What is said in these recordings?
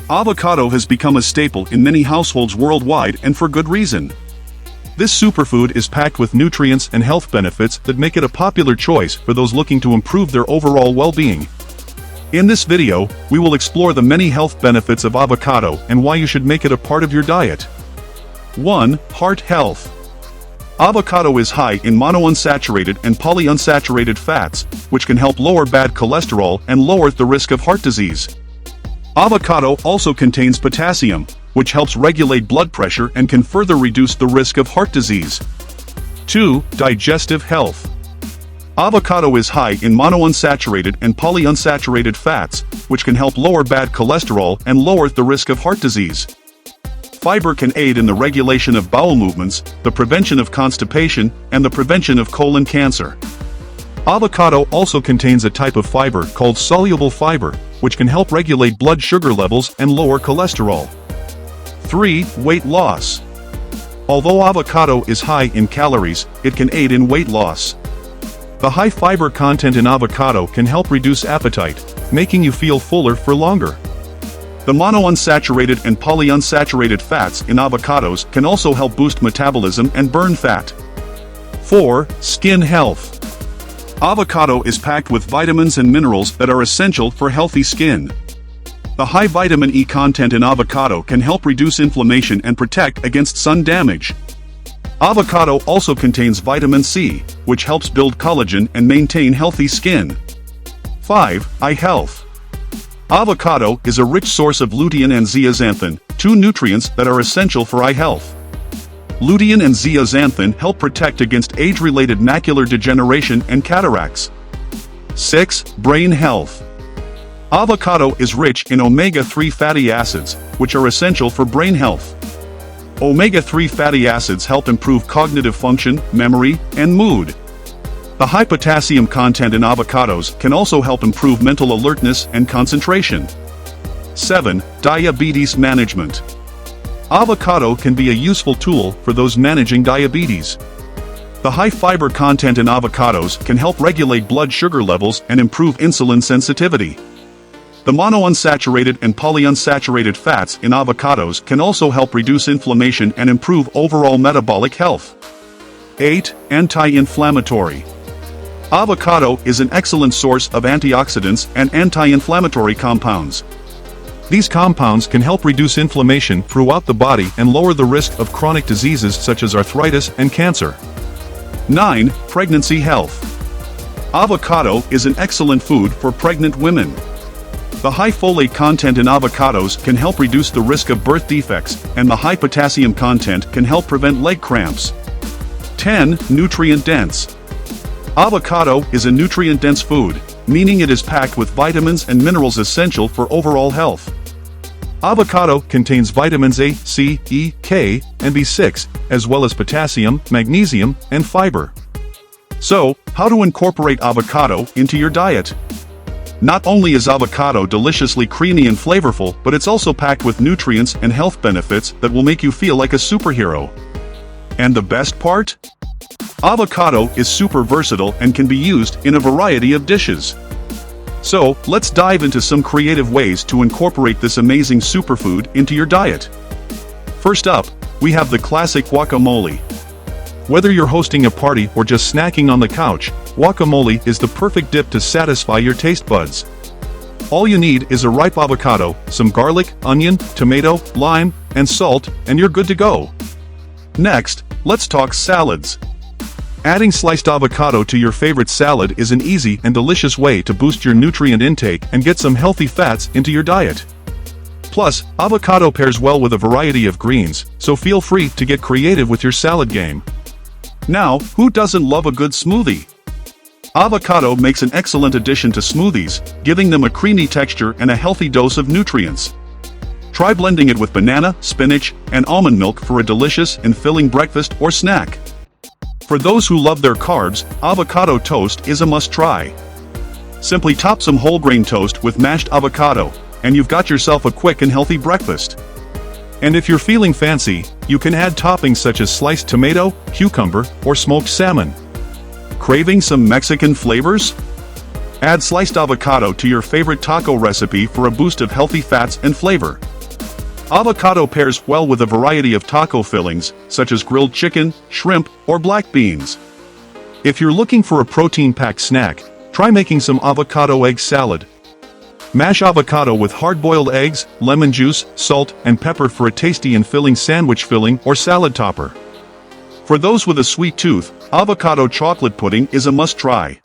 Avocado has become a staple in many households worldwide, and for good reason. This superfood is packed with nutrients and health benefits that make it a popular choice for those looking to improve their overall well-being. In this video, we will explore the many health benefits of avocado and why you should make it a part of your diet. 1. Heart health. Avocado is high in monounsaturated and polyunsaturated fats, which can help lower bad cholesterol and lower the risk of heart disease. Avocado also contains potassium, which helps regulate blood pressure and can further reduce the risk of heart disease. 2. Digestive health. Avocado is high in monounsaturated and polyunsaturated fats, which can help lower bad cholesterol and lower the risk of heart disease. Fiber can aid in the regulation of bowel movements, the prevention of constipation, and the prevention of colon cancer. Avocado also contains a type of fiber called soluble fiber, which can help regulate blood sugar levels and lower cholesterol. 3. Weight loss. Although avocado is high in calories, it can aid in weight loss. The high fiber content in avocado can help reduce appetite, making you feel fuller for longer. The monounsaturated and polyunsaturated fats in avocados can also help boost metabolism and burn fat. 4. Skin health. Avocado is packed with vitamins and minerals that are essential for healthy skin. The high vitamin E content in avocado can help reduce inflammation and protect against sun damage. Avocado also contains vitamin C, which helps build collagen and maintain healthy skin. 5. Eye health. Avocado is a rich source of lutein and zeaxanthin, two nutrients that are essential for eye health. Lutein and zeaxanthin help protect against age-related macular degeneration and cataracts. 6. Brain health. Avocado is rich in omega-3 fatty acids, which are essential for brain health. Omega-3 fatty acids help improve cognitive function, memory, and mood. The high potassium content in avocados can also help improve mental alertness and concentration. 7. Diabetes management. Avocado can be a useful tool for those managing diabetes. The high fiber content in avocados can help regulate blood sugar levels and improve insulin sensitivity. The monounsaturated and polyunsaturated fats in avocados can also help reduce inflammation and improve overall metabolic health. 8. Anti-inflammatory. Avocado is an excellent source of antioxidants and anti-inflammatory compounds. These compounds can help reduce inflammation throughout the body and lower the risk of chronic diseases such as arthritis and cancer. 9. Pregnancy health. Avocado is an excellent food for pregnant women. The high folate content in avocados can help reduce the risk of birth defects, and the high potassium content can help prevent leg cramps. 10. Nutrient-dense. Avocado is a nutrient-dense food, meaning it is packed with vitamins and minerals essential for overall health. Avocado contains vitamins A, C, E, K, and B6, as well as potassium, magnesium, and fiber. So, how to incorporate avocado into your diet? Not only is avocado deliciously creamy and flavorful, but it's also packed with nutrients and health benefits that will make you feel like a superhero. And the best part? Avocado is super versatile and can be used in a variety of dishes. So, let's dive into some creative ways to incorporate this amazing superfood into your diet. First up, we have the classic guacamole. Whether you're hosting a party or just snacking on the couch, guacamole is the perfect dip to satisfy your taste buds. All you need is a ripe avocado, some garlic, onion, tomato, lime, and salt, and you're good to go. Next, let's talk salads. Adding sliced avocado to your favorite salad is an easy and delicious way to boost your nutrient intake and get some healthy fats into your diet. Plus, avocado pairs well with a variety of greens, so feel free to get creative with your salad game. Now, who doesn't love a good smoothie? Avocado makes an excellent addition to smoothies, giving them a creamy texture and a healthy dose of nutrients. Try blending it with banana, spinach, and almond milk for a delicious and filling breakfast or snack. For those who love their carbs, avocado toast is a must-try. Simply top some whole grain toast with mashed avocado, and you've got yourself a quick and healthy breakfast. And if you're feeling fancy, you can add toppings such as sliced tomato, cucumber, or smoked salmon. Craving some Mexican flavors? Add sliced avocado to your favorite taco recipe for a boost of healthy fats and flavor. Avocado pairs well with a variety of taco fillings, such as grilled chicken, shrimp, or black beans. If you're looking for a protein-packed snack, try making some avocado egg salad. Mash avocado with hard-boiled eggs, lemon juice, salt, and pepper for a tasty and filling sandwich filling or salad topper. For those with a sweet tooth, avocado chocolate pudding is a must-try.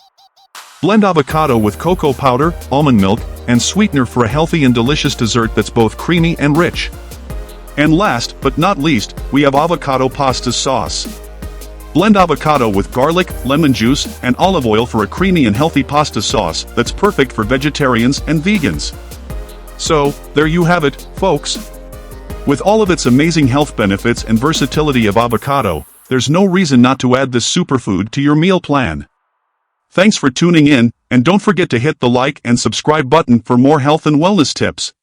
Blend avocado with cocoa powder, almond milk, and sweetener for a healthy and delicious dessert that's both creamy and rich. And last, but not least, we have avocado pasta sauce. Blend avocado with garlic, lemon juice, and olive oil for a creamy and healthy pasta sauce that's perfect for vegetarians and vegans. So, there you have it, folks. With all of its amazing health benefits and versatility of avocado, there's no reason not to add this superfood to your meal plan. Thanks for tuning in, and don't forget to hit the like and subscribe button for more health and wellness tips.